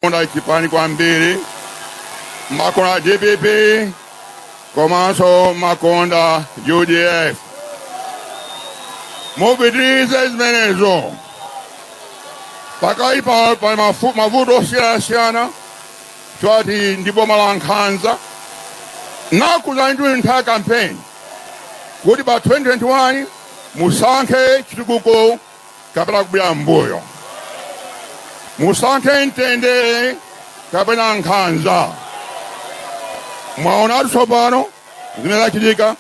Makonda chipani kwa mbili, makonda DPP, komanso makonda UDF. Mubidirize zimenezo. Pakaipa pa mavuto siyana, chwati ndipo malankhanza. Nakuza ndi ntha campaign. Kuti pa 2021 musankhe chitukuko kapena kubwera mbuyo. Musankhe mtendere kapena nkhanza. Mwaona tsopano zimene zachitika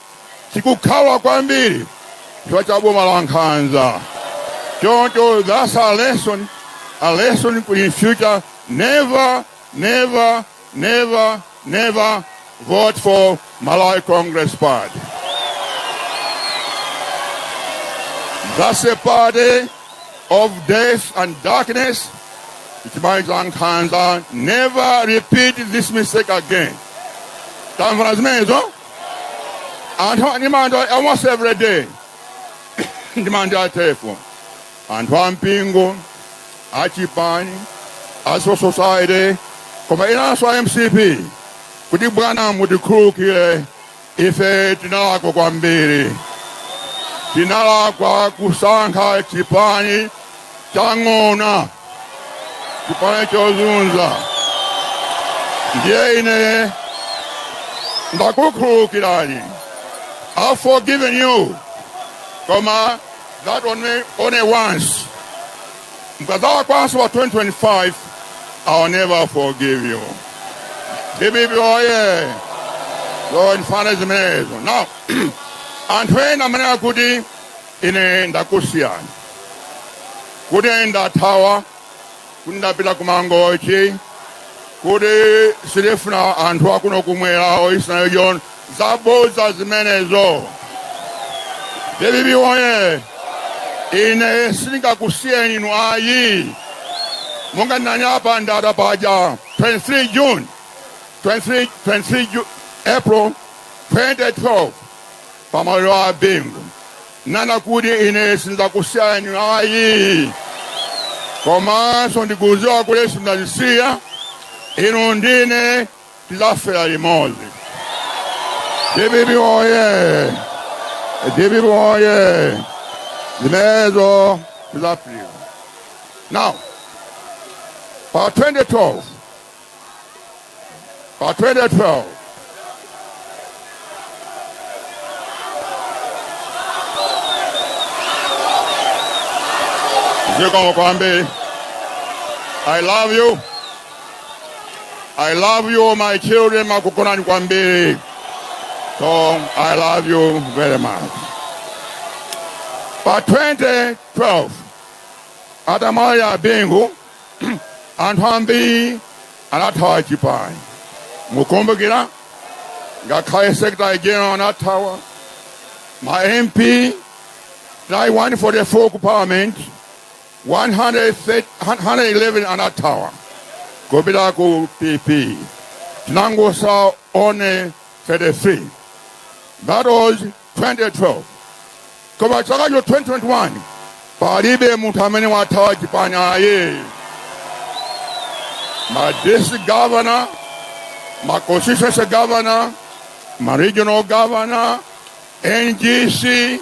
chikukhala kwambiri chifukwa cha boma la nkhanza. Choncho that's a lesson in future. Never vote for Malawi Congress Party. That's a party of death and darkness. Never repeat this mistake again. Almost every day. Demand a telephone. And one pingo, Achipani, also society, come in also MCP. Could you burn with the crew here if it Tinala Kwambiri? Tinala Kusanka, Chipani, Changona, Chipani Chozunza. Jane, Ndaku Kirani. I've forgiven you. That only once. Because our plans for 2025, I'll never forgive you. Lord, Father is amazing. Now, and when I'm going to in the Kusian, good in the tower, Kunda Pila Kumangochi, good Silifna and Wakuno Kumera, or Israel John, Zabos as Menezo. Baby, in a Sinica Kusian in Wayi, Mongananyapa and Dadapaja, 23 June, 23 April 2012, Pamaroa Bing, Nana Kudi in a Sinica Kusian in Wayi, Commerce on the Guzo Kulesim Nasia, in Undine, Lafayette Limoli. Baby, David Boye, the Mezo, Lapri. Now, for 2012, I love you. I love you, my children, Makukuna Kwambi. So I love you very much. For 2012, Adamaya Bingu, and Hambi, and Atawa Chipai. Mukumbagira, Gakai sector again on that tower. My MP, I won for the folk parliament, 111 on that tower. Gobidaku PP. Nangosa one 33. That was 2012. Come back to 2021. Paribe Mutamani Watawa Jipanya. My district governor, my constituency governor, my regional governor, NGC,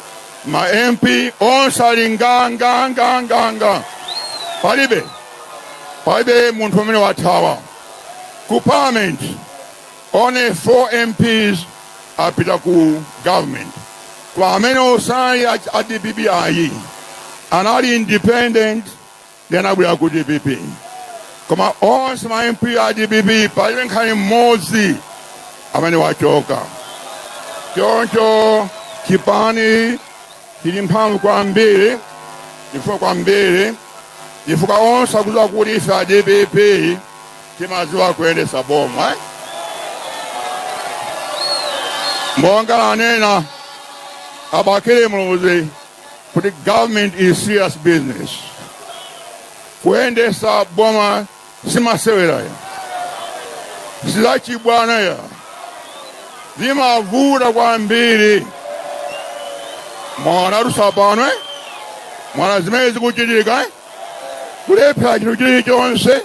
my MP, all starting gang. Paribe Mutamani Watawa. Parliament. Only 4 MPs are Pitaku government. Kwameno Sai at the BBI. And all independent, then I will go to the DPP. Come on, all my MP at the BB, Parliament can Mozi. I mean, what Joka. Jojo, Kipani, Hidimpam Kwambiri, before Kwambiri, if I want Sabuza Kudi for DPP, Timazua Kwende Sabom, right? Mwangala nena abakele mlozi, but the government is serious business. Kwende sa boma sima sewera ya. Silachi bwana ya. Zima vura kwa mbili. Mwana rusa bwana. Mwana zimezi kuchirika. Kulepa kiruchiri chonse.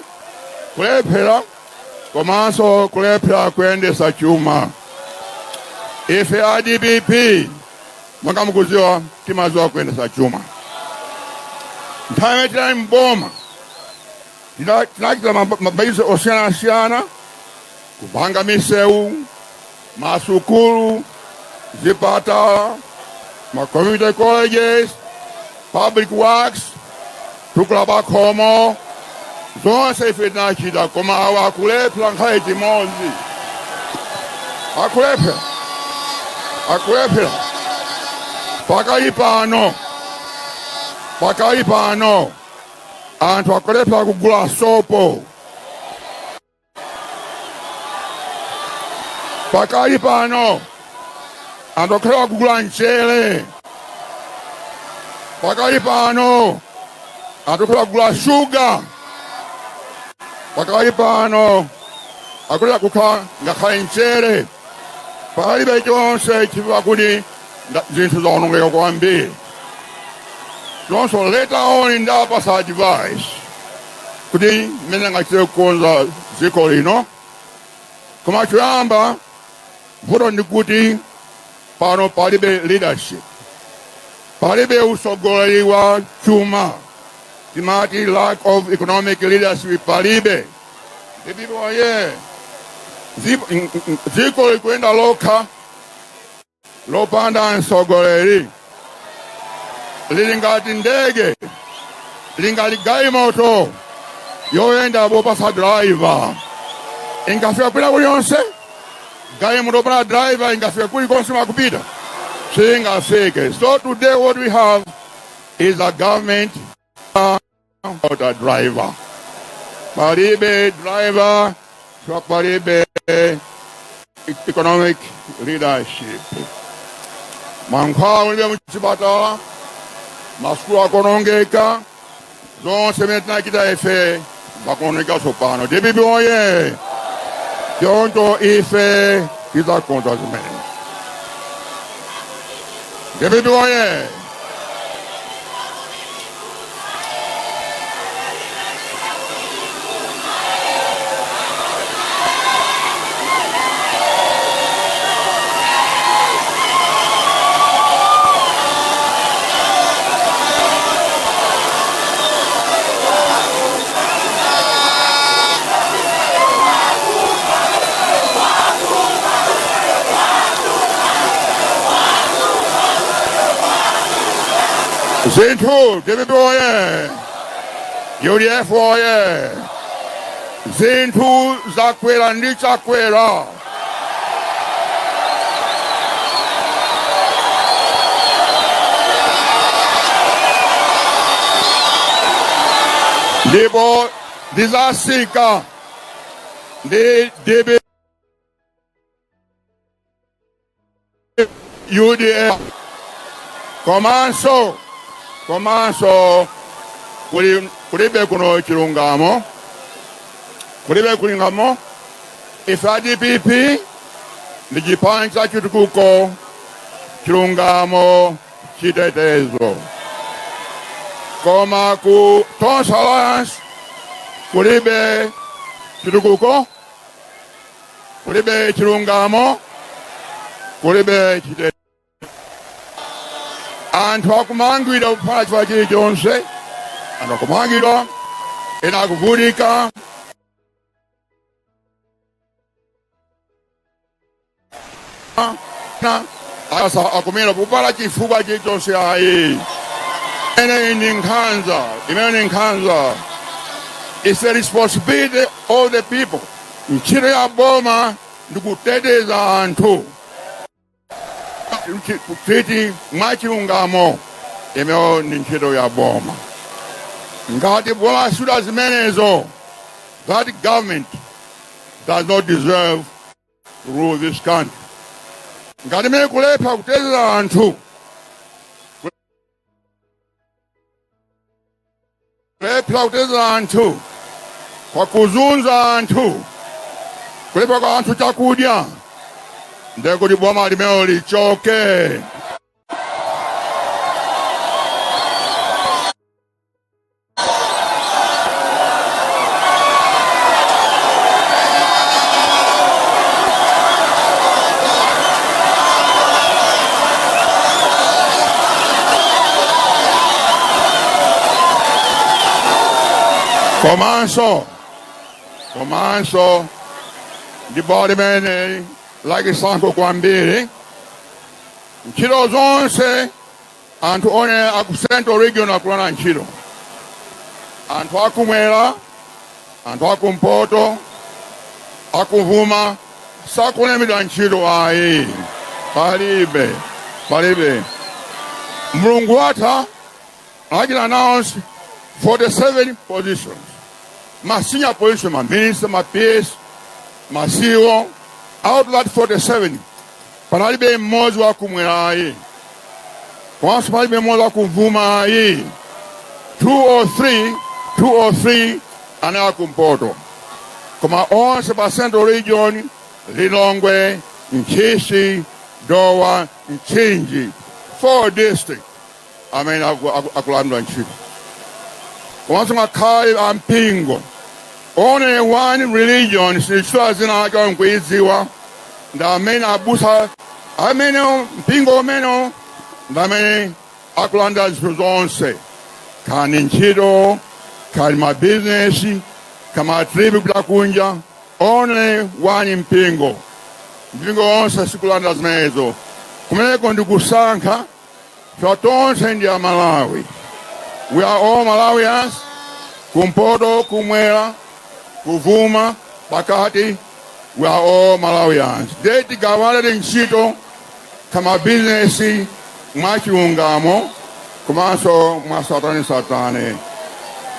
kulephera komanso kulephera kuyendesa chuma. Ife ADPP mwanga mukuziwa timaziwa kuyendesa chuma. Nthawi tili mboma tinachita mabayizo osiyanasiyana, kupanga misewu, masukulu, zipatala, community colleges, public works, tukula bakhomo, zonse ife tinachita, koma awa akulephera nkhale chimodzi. Akulephera pakali pano anthu akulephera kugula sopo. Pakali pano anthu akulephera kugula mchere. Pakali pano anthu akulephera kugula shuga. Pakali pano akulephera kukhala ngakhale mchere. Palibe chonse chifukwa kuti zinthu zaonongeka kwambiri. So later on in that passage advice, kuti mene ngachite kukonza dziko lino, koma choyamba vuto ndi kuti pano palibe leadership, palibe usogoleri wa chuma, timati lack of economic leadership palibe. The people are here. Dziko likuenda lokha lopanda msogoleri, lili ngati ndege, lili ngati galimoto yoyenda popanda driver. Ingafika kwina kulikonse? Galimoto popanda driver ingafika kulikonse makupita? Singafike. So today what we have is a government without a driver. Palibe driver, palibe economic leadership. Mankhwala mulibe muchipatala, masukulu akonongeka, zonse zimene tinachita ife zakonongeka tsopano. DPP oye! Choncho ife tizakonza zimene. DPP oye! Zinthu, DPP oye! UDF oye! Zinthu zakwera ndi chakwera. Ndipo ndizasika ndi DPP UDF. Komanso kulibe kuno chilungamo, ife ADPP ndi chipani chachitukuko chilungamo chitetezo. Koma ku Tonse Alliance kulibe chitukuko, kulibe chilungamo, kulibe chitetezo. Anthu akumangidwa kuphala chifukwa chilichonse, anthu akumangidwa, ena akuvutika. Asa akumira kuphala chifukwa chilichonse ayi. Imene ni nkhanza. It's the responsibility of the people. Ntchito ya boma ndi kuteteza anthu. Kuti mwachilungamo imeo ni ntchito ya boma. Ngati boma suda zimenezo, that government does not deserve to rule this country. Ngati mene kulepha kuteteza anthu, kulepha kuteteza anthu, kwa kuzunza anthu, kulepha kwa anthu chakudya, ndekuti boma limeo lichoke. Komanso, the body man, like a sanko kwambiri, nchilo zonse, antu one akucentral region akulana nchilo. Antu akumwera, antu akumpoto, akuvuma, sakulemida nchilo ayi. Palibe. Mulungu wata, I can announce 47 positions. My senior position, my minister, my PS, my CEO, out of that 47. Panalibe mmoja wa kumwera ayi. Once palibe mmoja wa kuvuma ayi. 2 or 3, ana kumpoto. Kama onse pa Central Region, Lilongwe, Nchishi, Dowa, Nchinji, 4 districts. I mean, akulamdwa nchini. Once makai ampingo. Only one religion, sishwa zina ajo mkwiziwa. Da mena abusa, ameno, mpingo meno, da mene akulanda zonse. Kani nchido, kani ma business, kama tribu kutakunja. Only one mpingo. Mpingo onse sikulanda zmezo. Kumeneko ndikusanka, chotonse ndia Malawi. We are all Malawians. Kumpoto, kumwera, kuvuma, pakati. We are all Malawians. Deti gawale nchito, kama business, machiungamo, kumaso satani.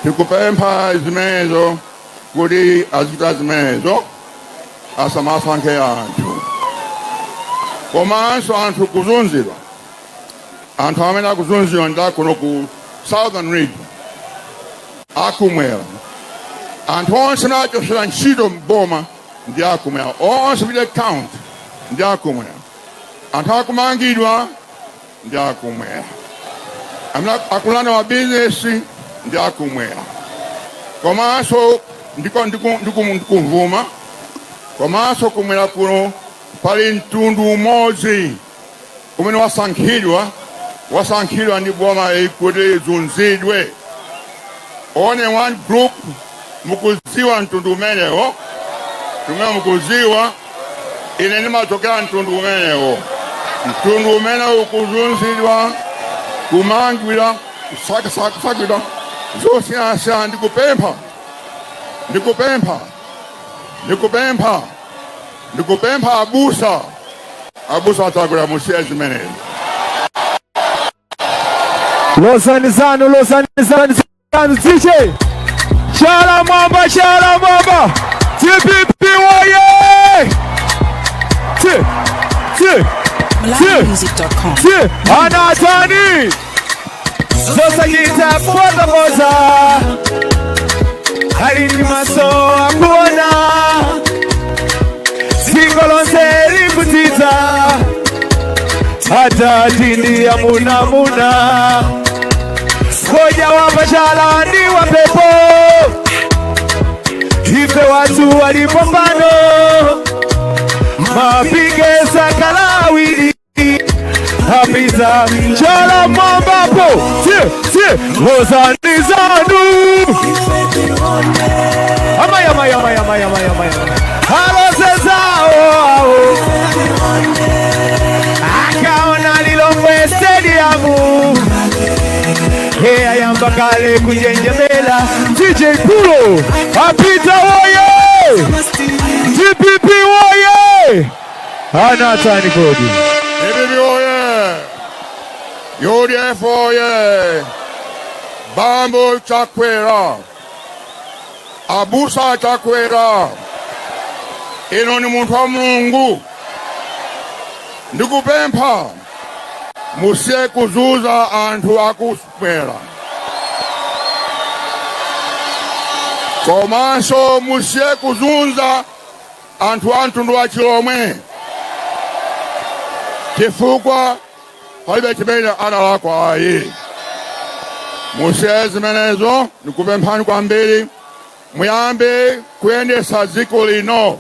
Tikupempa zimezo, kudi azita zimezo, asamasanke antu. Komanso antu kuzunziwa. Antu amena kuzunziwa nda kunoku Southern region. Akumwera. Antu onse na josila nchido mboma ndi akumwera. Onse vile count ndi akumwera. Antu akumangidwa ndi akumwera. Amna akulana wa business ndi akumwera. Komanso ndikumvuma. Komanso kumwera kuno pali ntundu mozi. Kumene wasankhidwa ndi boma ikuti zunzidwe. One one group mukuziwa ntundu umenewo. Tumwe mukuziwa ine nimatokea ntundu umenewo. Ntundu umenewo ukuzunzidwa, kumangwira, sakidwa. Zosiasa ndikupempa abusa atakula musiezi menezi. Losani zanu ziche. Shala Mjamba. TPP waye. mulungu.com. Anatani. Zosa kita poza. Halini maso akuona. Singolonseri kutita. Hata tindi ya muna. Koja wapashala ndi wa pepo. Ife watu walipopano. Mapige sakalawili. Hapiza Shala Mjamba po. Losani zanu. Amaya. Halo sezao. Akaona Lilongwe stadiumu. Hea ya mbakale kujenjemela. DJ Pulo apita woye. TPP woye. Anatani kodi. TPP woye. UDF woye. Bambo chakwera. Abusa chakwera. Ino ni muntu wa Mulungu. Ndikupempha musie kuzuza antu akuswera. Komanso musie kuzunza antu wa Chilomwe. Chifukwa palibe chimene analakwa ayi. Musie zimenezo ndikupemphani kwambiri muyambe kuyendesa dziko lino.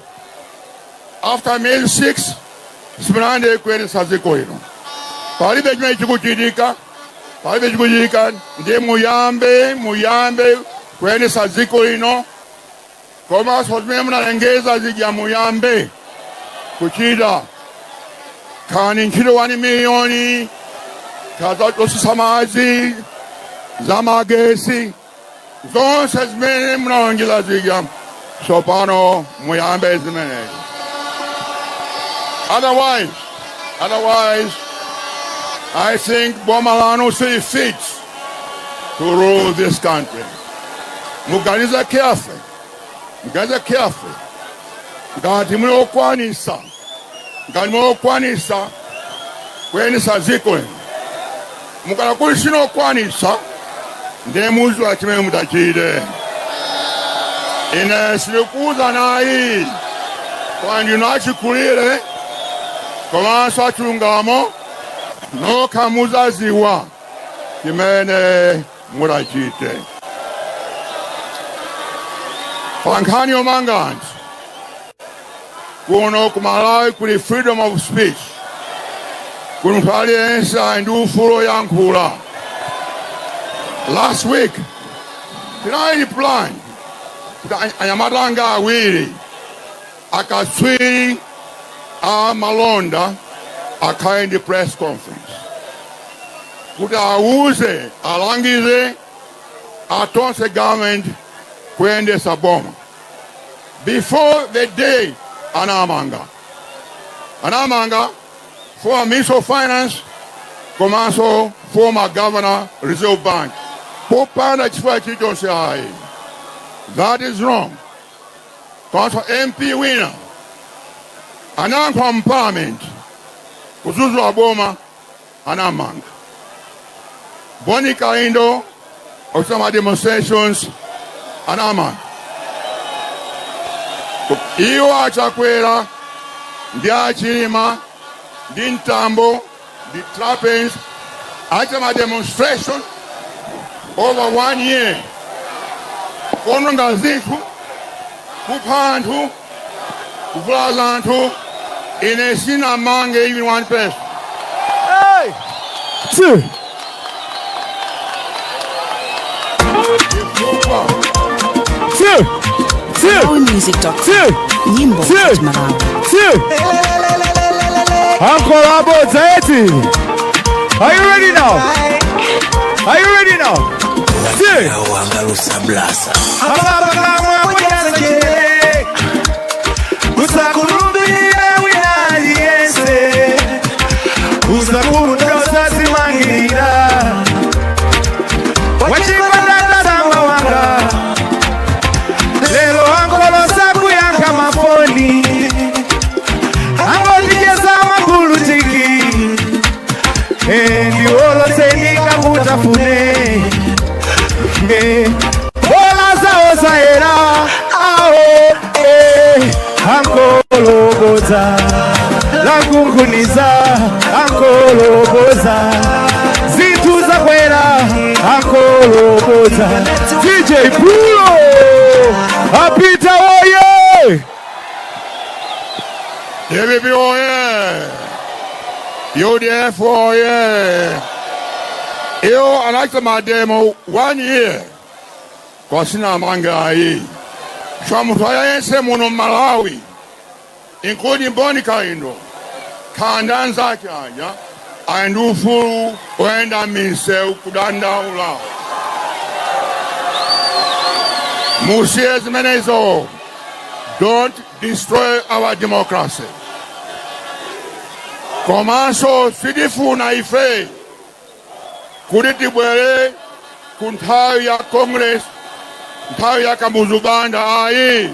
After May 6, simunande kuyendesa dziko lino. Palibe chimene chikuchitika ndiye muyambe kweni saziko lino koma sozimene munalengeza zija muyambe kuchita kani ntchito 1 miliyoni kazosisa madzi zamagesi zonse zimene munalengeza zija sopano muyambe zimenezi. Otherwise, I think Bomalano see fit to rule this country. Muganiza careful. Ngati mulokwanisa kweni saziko mukala kuli sinokwanisa ndiye muzwa chimene mutachite. Ine silikuza nayi kwandi nachikulire komanso achilungamo nokha muzaziwa chimene mutachite. Pankhani yomanganji kuno kumalawi kuli freedom of speech, kuno munthu aliyense ali ndi ufulu oyankhula. Last week tinali plan kuti anyamatanga awiri akatswiri a malonda akhale ndi press conference kuti awuze alangize atonse government kuyendesa boma before the day anamanga former Minister of Finance komanso former Governor Reserve Bank popanda chifukwa chilichonse ayi. That is wrong. Komanso MP wina anayankhula mu parliament kuzuzula boma anamanga. Boni Kaindo of some demonstrations anamanga. Iwo achakwera ndi achilima ndi ntambo ndi trappings acha demonstration over 1 year. Kononga zinthu, kupha anthu, kuvulaza anthu, ine sinamange even one person. Hey! Two! Nyimbo Malawi. Uncle Abo Zaiti. Are you ready now? Lankunguniza ankoloboza zituza kwera ankoloboza DJ Pulo apita oye DBB oye UDF oye. Iyo anakita mademo 1 year kwa sina manga hii shwa mtu yense muno Malawi including Boni Kaindo kandanza kanya aindufuru oenda mise kudandaula musiezi menezo. Don't destroy our democracy. Komanso sidifuna ife kuditibwele kunthawi ya Congress, nthawi ya kamuzubanda ayi.